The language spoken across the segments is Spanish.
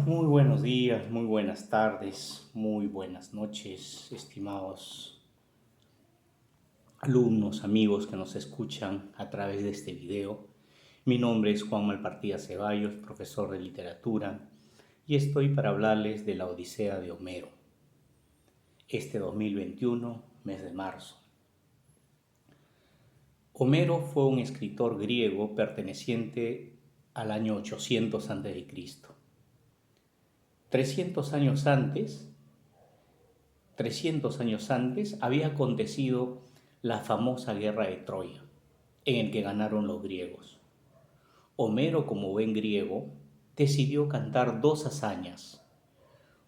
Muy buenos días, muy buenas tardes, muy buenas noches, estimados alumnos, amigos que nos escuchan a través de este video. Mi nombre es Juan Malpartida Ceballos, profesor de literatura, y estoy para hablarles de la Odisea de Homero, este 2021, mes de marzo. Homero fue un escritor griego perteneciente al año 800 a.C. 300 años antes 300 años antes había acontecido la famosa guerra de Troya, en el que ganaron los griegos. Homero, como buen griego, decidió cantar dos hazañas.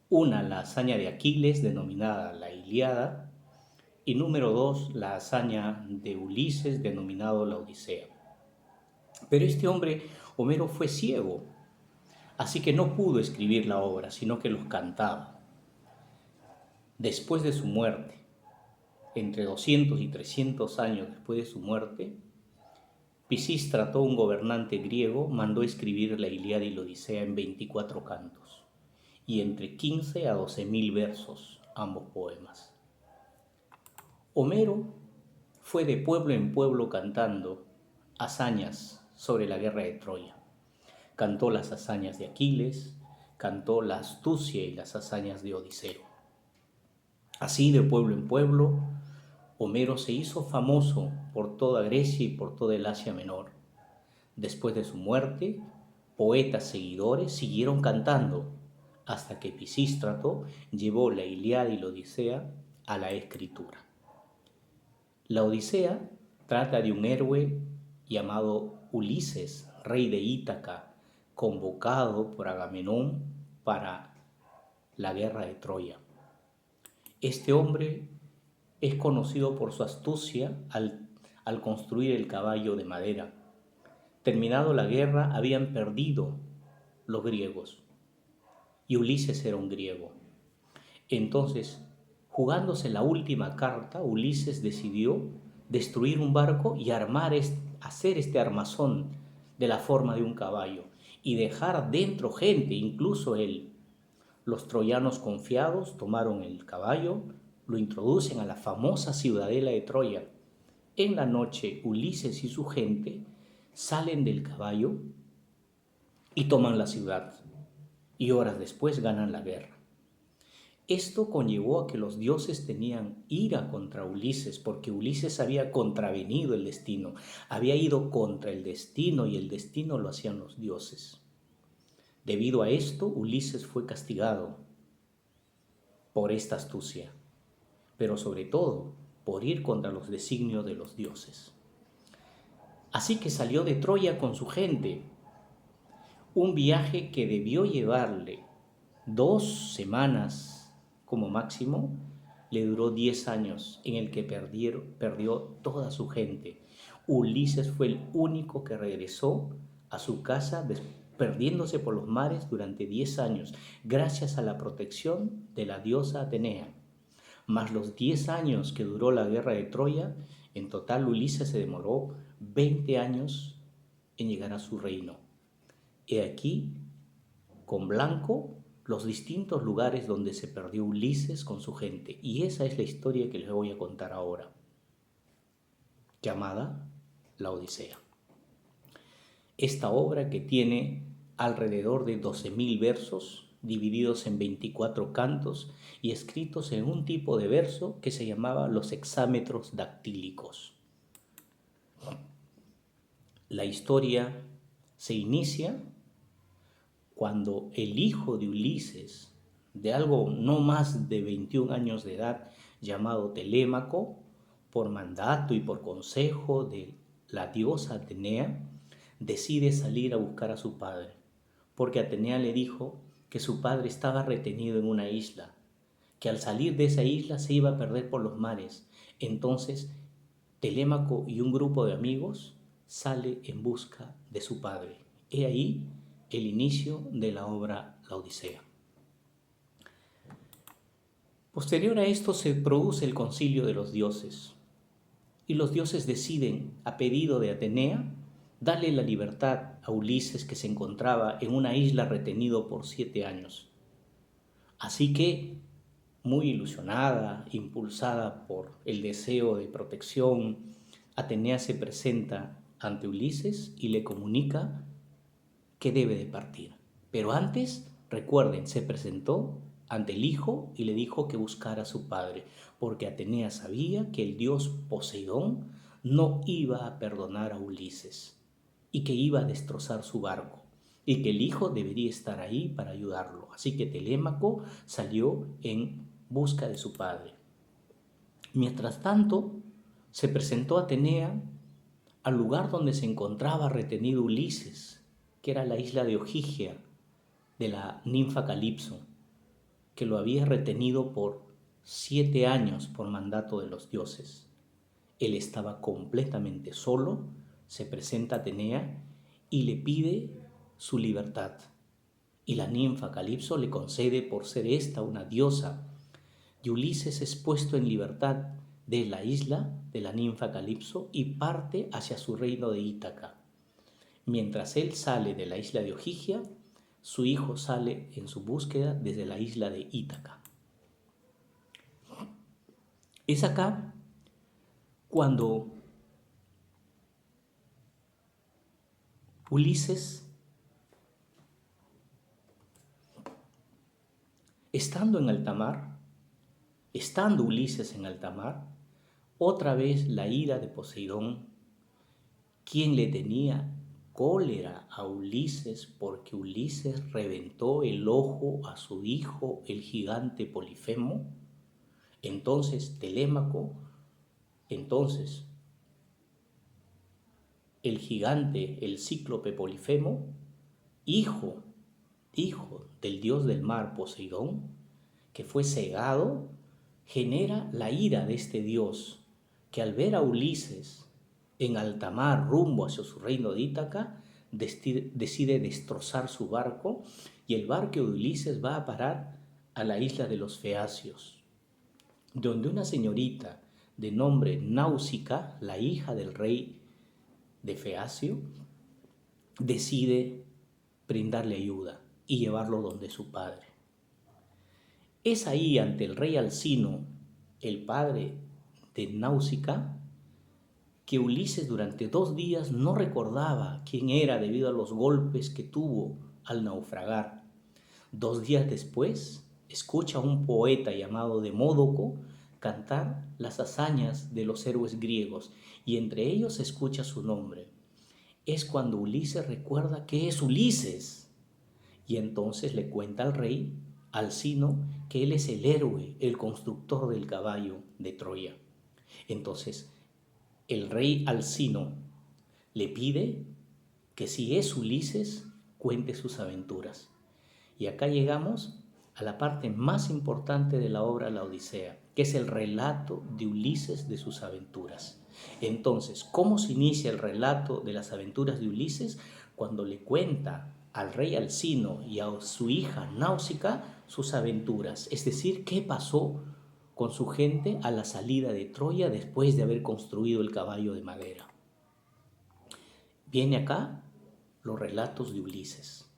Una, la hazaña de Aquiles, denominada la Ilíada, y número dos, la hazaña de Ulises, denominado la Odisea. Pero este hombre, Homero, fue ciego, así que no pudo escribir la obra, sino que los cantaba. Después de su muerte, entre 200 y 300 años después de su muerte, Pisístrato, un gobernante griego, mandó escribir la Ilíada y la Odisea en 24 cantos y entre 15 a 12.000 versos, ambos poemas. Homero fue de pueblo en pueblo cantando hazañas sobre la guerra de Troya. Cantó las hazañas de Aquiles, cantó la astucia y las hazañas de Odiseo. Así, de pueblo en pueblo, Homero se hizo famoso por toda Grecia y por toda el Asia Menor. Después de su muerte, poetas seguidores siguieron cantando hasta que Pisístrato llevó la Ilíada y la Odisea a la escritura. La Odisea trata de un héroe llamado Ulises, rey de Ítaca, convocado por Agamenón para la guerra de Troya. Este hombre es conocido por su astucia al construir el caballo de madera. Terminado la guerra, habían perdido los griegos y Ulises era un griego. Entonces, jugándose la última carta, Ulises decidió destruir un barco y hacer este armazón de la forma de un caballo y dejar dentro gente, incluso él. Los troyanos confiados tomaron el caballo, lo introducen a la famosa ciudadela de Troya. En la noche, Ulises y su gente salen del caballo y toman la ciudad, y horas después ganan la guerra. Esto conllevó a que los dioses tenían ira contra Ulises, porque Ulises había contravenido el destino, había ido contra el destino y el destino lo hacían los dioses. Debido a esto, Ulises fue castigado por esta astucia, pero sobre todo por ir contra los designios de los dioses. Así que salió de Troya con su gente, un viaje que debió llevarle 2 semanas como máximo, le duró 10 años en el que perdió toda su gente. Ulises fue el único que regresó a su casa perdiéndose por los mares durante 10 años, gracias a la protección de la diosa Atenea. Más los 10 años que duró la guerra de Troya, en total Ulises se demoró 20 años en llegar a su reino. He aquí, con blanco, los distintos lugares donde se perdió Ulises con su gente. Y esa es la historia que les voy a contar ahora, llamada La Odisea. Esta obra, que tiene alrededor de 12.000 versos, divididos en 24 cantos y escritos en un tipo de verso que se llamaba los hexámetros dactílicos. La historia se inicia cuando el hijo de Ulises, de algo no más de 21 años de edad, llamado Telémaco, por mandato y por consejo de la diosa Atenea, decide salir a buscar a su padre, porque Atenea le dijo que su padre estaba retenido en una isla, que al salir de esa isla se iba a perder por los mares. Entonces Telémaco y un grupo de amigos sale en busca de su padre. He ahí el inicio de la obra La Odisea. Posterior a esto se produce el concilio de los dioses y los dioses deciden, a pedido de Atenea, dale la libertad a Ulises, que se encontraba en una isla retenido por 7 años. Así que, muy ilusionada, impulsada por el deseo de protección, Atenea se presenta ante Ulises y le comunica que debe de partir. Pero antes, recuerden, se presentó ante el hijo y le dijo que buscara a su padre, porque Atenea sabía que el dios Poseidón no iba a perdonar a Ulises y que iba a destrozar su barco y que el hijo debería estar ahí para ayudarlo. Así que Telémaco salió en busca de su padre. Mientras tanto, se presentó Atenea al lugar donde se encontraba retenido Ulises, que era la isla de Ogygia, de la ninfa Calipso, que lo había retenido por 7 años por mandato de los dioses. Él estaba completamente solo, se presenta a Atenea y le pide su libertad. Y la ninfa Calipso le concede por ser esta una diosa. Y Ulises es puesto en libertad de la isla de la ninfa Calipso y parte hacia su reino de Ítaca. Mientras él sale de la isla de Ogygia, su hijo sale en su búsqueda desde la isla de Ítaca. Es acá cuando Ulises, estando Ulises en alta mar, otra vez la ira de Poseidón, quien le tenía cólera a Ulises porque Ulises reventó el ojo a su hijo, el gigante Polifemo. Entonces Telémaco, el gigante, el cíclope Polifemo, hijo del dios del mar Poseidón, que fue cegado, genera la ira de este dios, que al ver a Ulises en alta mar rumbo hacia su reino de Ítaca, decide destrozar su barco y el barco de Ulises va a parar a la isla de los Feacios, donde una señorita de nombre Náusica, la hija del rey de Feacio, decide brindarle ayuda y llevarlo donde su padre. Es ahí ante el rey Alcino, el padre de Náusica, que Ulises durante 2 días no recordaba quién era debido a los golpes que tuvo al naufragar. 2 días después, escucha a un poeta llamado Demódoco cantar las hazañas de los héroes griegos y entre ellos escucha su nombre. Es cuando Ulises recuerda que es Ulises y entonces le cuenta al rey Alcino que él es el héroe, el constructor del caballo de Troya. Entonces el rey Alcino le pide que si es Ulises, cuente sus aventuras. Y acá llegamos a la parte más importante de la obra La Odisea, que es el relato de Ulises de sus aventuras. Entonces, ¿cómo se inicia el relato de las aventuras de Ulises? Cuando le cuenta al rey Alcino y a su hija Náusica sus aventuras, es decir, qué pasó con su gente a la salida de Troya después de haber construido el caballo de madera. Viene acá los relatos de Ulises.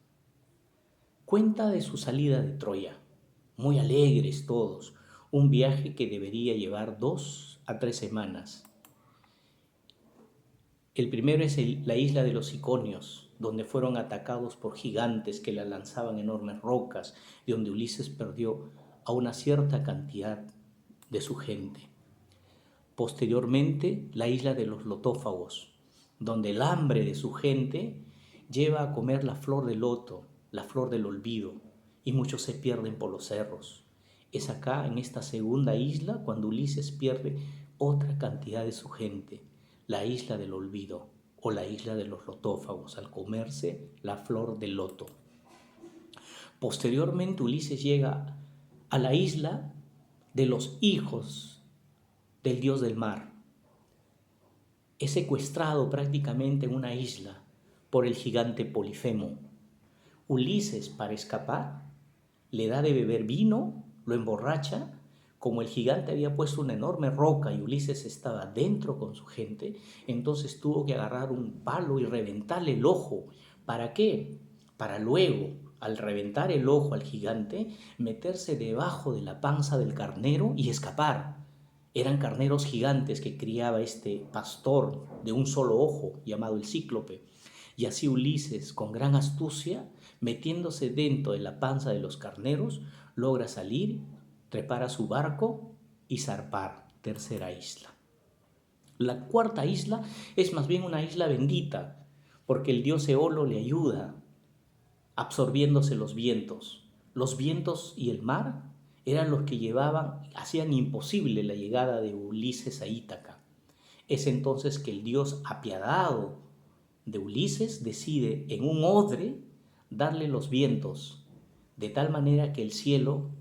Cuenta de su salida de Troya, muy alegres todos, un viaje que debería llevar 2 a 3 semanas. El primero es la isla de los Iconios, donde fueron atacados por gigantes que le lanzaban enormes rocas y donde Ulises perdió a una cierta cantidad de su gente. Posteriormente, la isla de los Lotófagos, donde el hambre de su gente lleva a comer la flor del loto, la flor del olvido, y muchos se pierden por los cerros. Es acá, en esta segunda isla, cuando Ulises pierde otra cantidad de su gente, la isla del olvido o la isla de los lotófagos, al comerse la flor del loto. Posteriormente, Ulises llega a la isla de los hijos del dios del mar. Es secuestrado prácticamente en una isla por el gigante Polifemo. Ulises, para escapar, le da de beber vino, lo emborracha, Como el gigante había puesto una enorme roca y Ulises estaba dentro con su gente, entonces tuvo que agarrar un palo y reventarle el ojo. ¿Para qué? Para luego, al reventar el ojo al gigante, meterse debajo de la panza del carnero y escapar. Eran carneros gigantes que criaba este pastor de un solo ojo, llamado el Cíclope. Y así Ulises, con gran astucia, metiéndose dentro de la panza de los carneros, logra salir, trepar a su barco y zarpar. Tercera isla. La cuarta isla es más bien una isla bendita, porque el dios Eolo le ayuda absorbiéndose los vientos. Los vientos y el mar eran los que hacían imposible la llegada de Ulises a Ítaca. Es entonces que el dios apiadado de Ulises decide en un odre darle los vientos, de tal manera que el cielo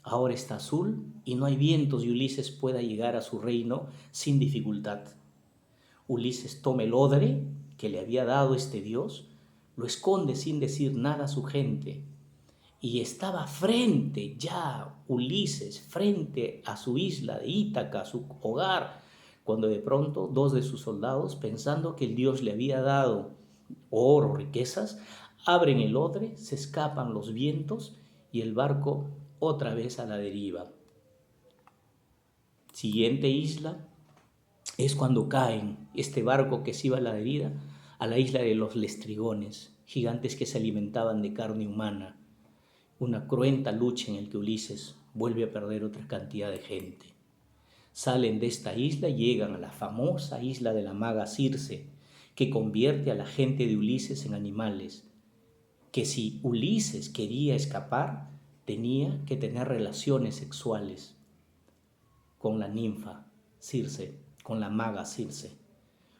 ahora está azul y no hay vientos y Ulises pueda llegar a su reino sin dificultad. Ulises toma el odre que le había dado este dios, lo esconde sin decir nada a su gente y estaba Ulises, frente a su isla de Ítaca, a su hogar, cuando de pronto dos de sus soldados, pensando que el dios le había dado oro, riquezas, abren el odre, se escapan los vientos y el barco otra vez a la deriva. Siguiente isla es cuando caen este barco que se iba a la deriva a la isla de los Lestrigones, gigantes que se alimentaban de carne humana. Una cruenta lucha en la que Ulises vuelve a perder otra cantidad de gente. Salen de esta isla y llegan a la famosa isla de la maga Circe, que convierte a la gente de Ulises en animales, que si Ulises quería escapar, tenía que tener relaciones sexuales con la ninfa Circe, con la maga Circe.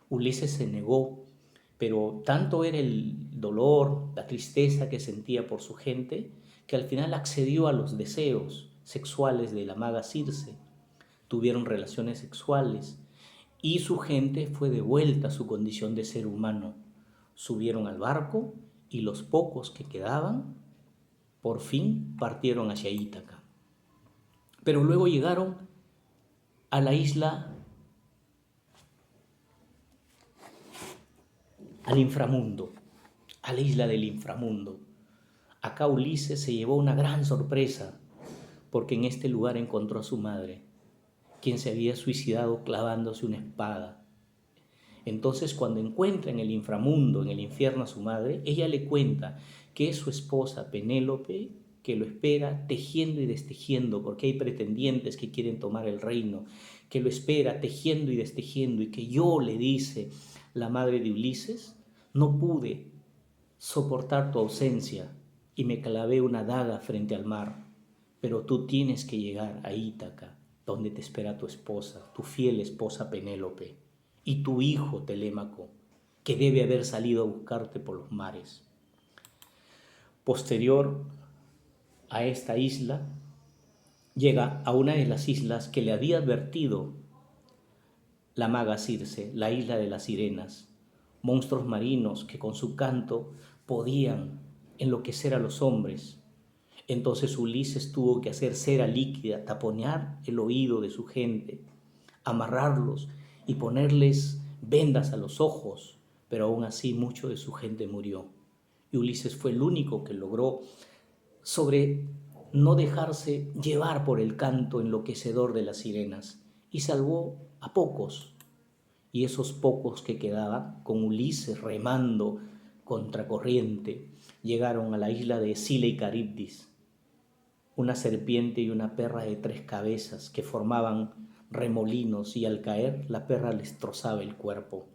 Ulises se negó, pero tanto era el dolor, la tristeza que sentía por su gente, que al final accedió a los deseos sexuales de la maga Circe. Tuvieron relaciones sexuales y su gente fue devuelta a su condición de ser humano. Subieron al barco y los pocos que quedaban, por fin partieron hacia Ítaca. Pero luego llegaron a la isla, al inframundo, a la isla del inframundo. Acá Ulises se llevó una gran sorpresa, porque en este lugar encontró a su madre, quien se había suicidado clavándose una espada. Entonces, cuando encuentra en el inframundo, en el infierno a su madre, ella le cuenta que es su esposa Penélope, que lo espera tejiendo y destejiendo, porque hay pretendientes que quieren tomar el reino, que lo espera tejiendo y destejiendo, y que yo, le dice la madre de Ulises, no pude soportar tu ausencia y me clavé una daga frente al mar, pero tú tienes que llegar a Ítaca, donde te espera tu esposa, tu fiel esposa Penélope, y tu hijo Telémaco, que debe haber salido a buscarte por los mares. Posterior a esta isla, llega a una de las islas que le había advertido la maga Circe, la isla de las sirenas, monstruos marinos que con su canto podían enloquecer a los hombres. Entonces Ulises tuvo que hacer cera líquida, taponear el oído de su gente, amarrarlos y ponerles vendas a los ojos, pero aún así mucho de su gente murió. Y Ulises fue el único que logró no dejarse llevar por el canto enloquecedor de las sirenas y salvó a pocos. Y esos pocos que quedaban, con Ulises remando contracorriente, llegaron a la isla de Escila y Caribdis, una serpiente y una perra de 3 cabezas que formaban remolinos y al caer la perra les trozaba el cuerpo.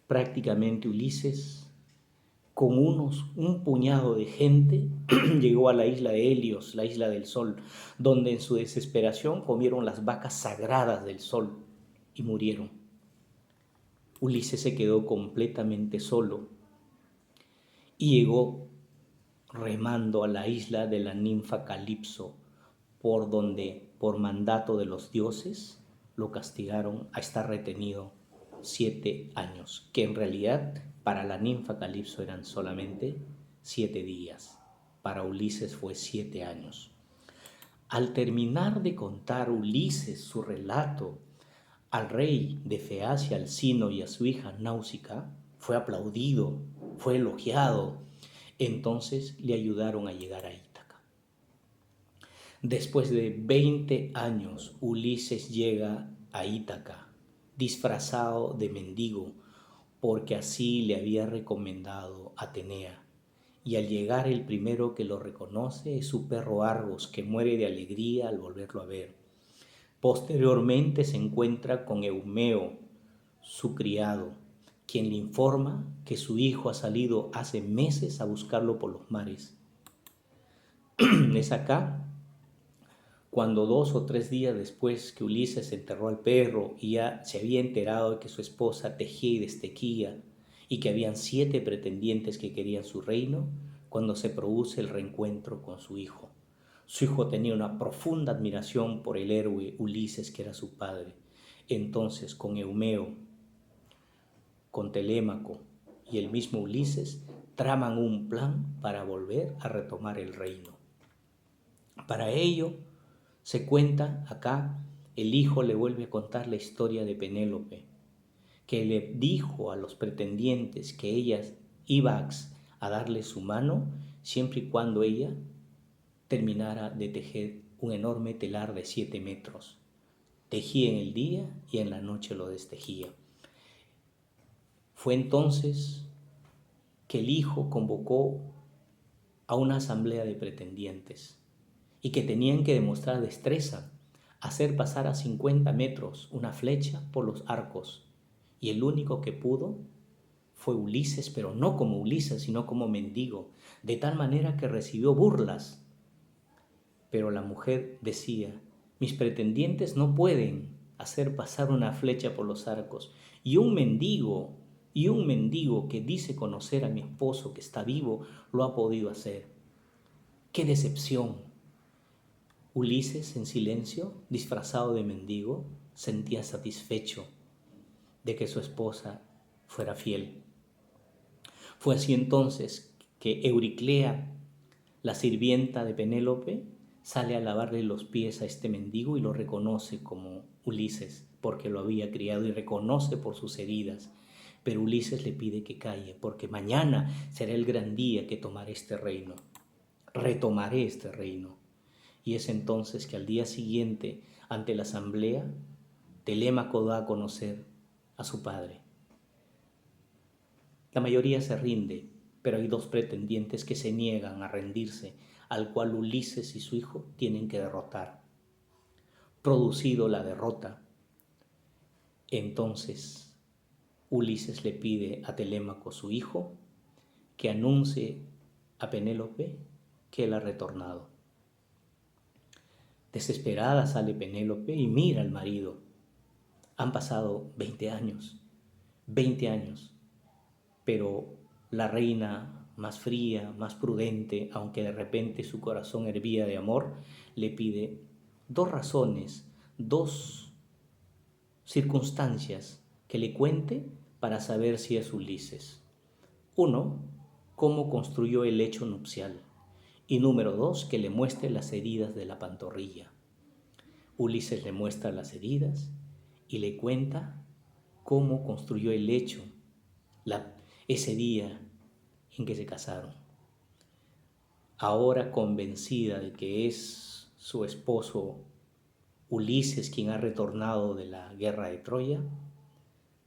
Prácticamente Ulises, con un puñado de gente, llegó a la isla de Helios, la isla del sol, donde en su desesperación comieron las vacas sagradas del sol y murieron. Ulises se quedó completamente solo y llegó remando a la isla de la ninfa Calipso, por donde, por mandato de los dioses, lo castigaron a estar retenido 7 años, que en realidad para la ninfa Calipso eran solamente 7 días. Para Ulises fue 7 años. Al terminar de contar Ulises su relato al rey de Feacia, Alcino, y a su hija Náusica, fue aplaudido, fue elogiado. Entonces le ayudaron a llegar a Ítaca. Después de 20 años, Ulises llega a Ítaca, disfrazado de mendigo, porque así le había recomendado Atenea. Y al llegar, el primero que lo reconoce es su perro Argos, que muere de alegría al volverlo a ver. Posteriormente se encuentra con Eumeo, su criado, quien le informa que su hijo ha salido hace meses a buscarlo por los mares. Es acá cuando 2 o 3 días después que Ulises enterró al perro y ya se había enterado de que su esposa tejía y destequía y que habían 7 pretendientes que querían su reino, cuando se produce el reencuentro con su hijo. Su hijo tenía una profunda admiración por el héroe Ulises, que era su padre. Entonces, con Eumeo, con Telémaco y el mismo Ulises, traman un plan para volver a retomar el reino. Para ello, se cuenta acá, el hijo le vuelve a contar la historia de Penélope, que le dijo a los pretendientes que ella iba a darle su mano siempre y cuando ella terminara de tejer un enorme telar de 7 metros. Tejía en el día y en la noche lo destejía. Fue entonces que el hijo convocó a una asamblea de pretendientes y que tenían que demostrar destreza, hacer pasar a 50 metros una flecha por los arcos. Y el único que pudo fue Ulises, pero no como Ulises, sino como mendigo, de tal manera que recibió burlas. Pero la mujer decía: mis pretendientes no pueden hacer pasar una flecha por los arcos, y un mendigo que dice conocer a mi esposo que está vivo, lo ha podido hacer. ¡Qué decepción! Ulises, en silencio, disfrazado de mendigo, sentía satisfecho de que su esposa fuera fiel. Fue así entonces que Euriclea, la sirvienta de Penélope, sale a lavarle los pies a este mendigo y lo reconoce como Ulises, porque lo había criado, y reconoce por sus heridas. Pero Ulises le pide que calle, porque mañana será el gran día que tomaré este reino. Retomaré este reino. Y es entonces que al día siguiente, ante la asamblea, Telémaco da a conocer a su padre. La mayoría se rinde, pero hay 2 pretendientes que se niegan a rendirse, al cual Ulises y su hijo tienen que derrotar. Producido la derrota, entonces Ulises le pide a Telémaco, su hijo, que anuncie a Penélope que él ha retornado. Desesperada sale Penélope y mira al marido. Han pasado 20 años, pero la reina, más fría, más prudente, aunque de repente su corazón hervía de amor, le pide 2 razones, 2 circunstancias que le cuente para saber si es Ulises. 1, cómo construyó el lecho nupcial. Y número 2, que le muestre las heridas de la pantorrilla. Ulises le muestra las heridas y le cuenta cómo construyó el lecho ese día en que se casaron. Ahora, convencida de que es su esposo Ulises quien ha retornado de la guerra de Troya,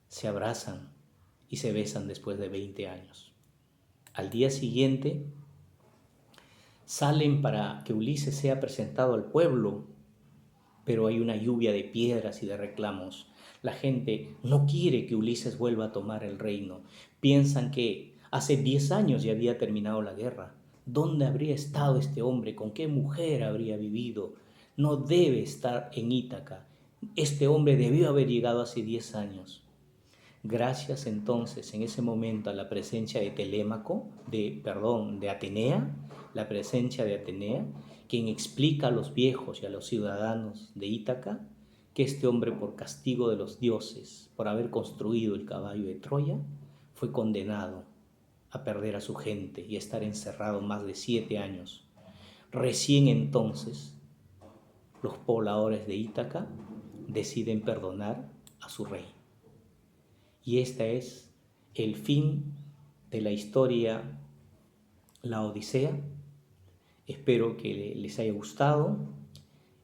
se abrazan y se besan después de 20 años. Al día siguiente salen para que Ulises sea presentado al pueblo, pero hay una lluvia de piedras y de reclamos. La gente no quiere que Ulises vuelva a tomar el reino. Piensan que hace 10 años ya había terminado la guerra. ¿Dónde habría estado este hombre? ¿Con qué mujer habría vivido? No debe estar en Ítaca. Este hombre debió haber llegado hace 10 años. Gracias entonces en ese momento a la presencia de de Atenea, la presencia de Atenea, quien explica a los viejos y a los ciudadanos de Ítaca que este hombre, por castigo de los dioses, por haber construido el caballo de Troya, fue condenado a perder a su gente y a estar encerrado más de 7 años. Recién entonces los pobladores de Ítaca deciden perdonar a su rey. Y este es el fin de la historia La Odisea. Espero que les haya gustado.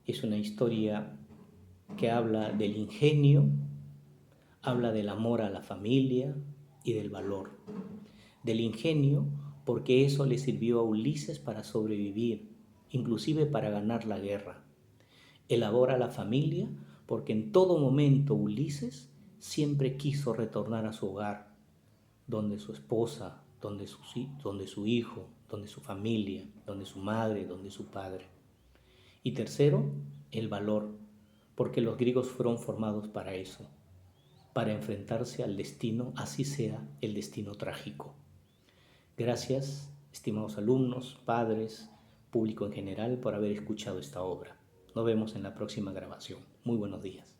Es una historia que habla del ingenio, habla del amor a la familia y del valor. Del ingenio, porque eso le sirvió a Ulises para sobrevivir, inclusive para ganar la guerra. El amor a la familia, porque en todo momento Ulises siempre quiso retornar a su hogar, donde su esposa, donde su hijo, donde su familia, donde su madre, donde su padre. Y tercero, el valor, porque los griegos fueron formados para eso, para enfrentarse al destino, así sea el destino trágico. Gracias, estimados alumnos, padres, público en general, por haber escuchado esta obra. Nos vemos en la próxima grabación. Muy buenos días.